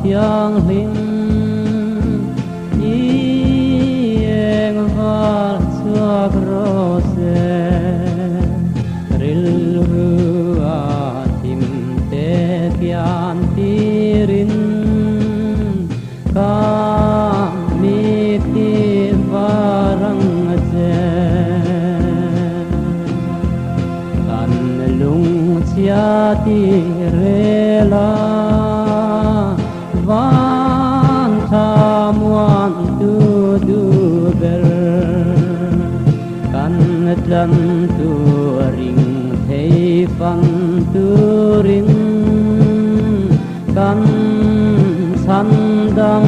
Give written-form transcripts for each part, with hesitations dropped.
Thiang linh ieng val suak rose ril rua tim te pian tirin kami ti varang je kan lung chia ti rela van tham wan tu ber kan tlan tu ring thei fan tu ring kan san dam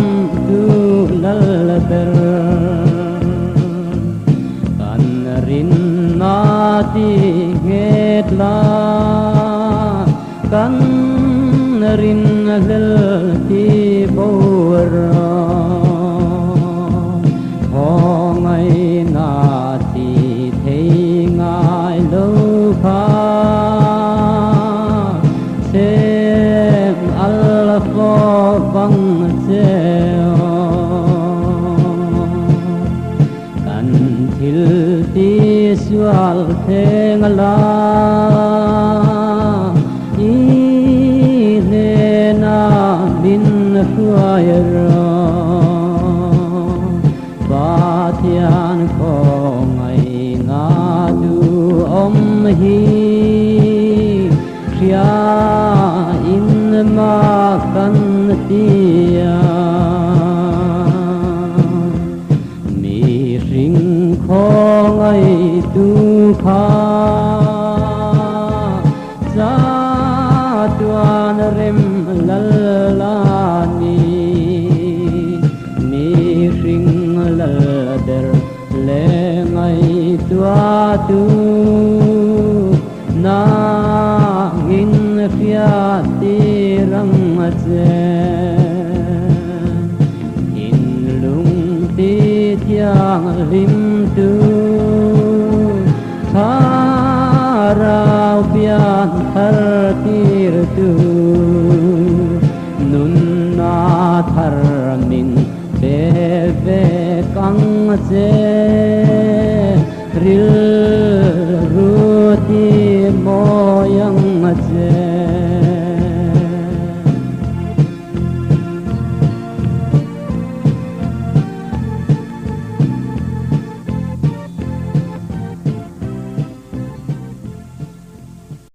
tu lal ber kan rin na ti nget la kan rin lal ti bora hong ai na ti thei ngai lo kha sem al fo bang cheo kan thil ti sual theng la bin khuayra batian ko ngai na du om hi khia in ma kan tia mi ring ko ngai tu kha za tuan rem lalani mi ring lader le ngai tua tu na ngin khia ti rang je in lung ti tiang lim tu tharau pian thar tir tu nun na thar min be ve kang che ril ru ti moyang che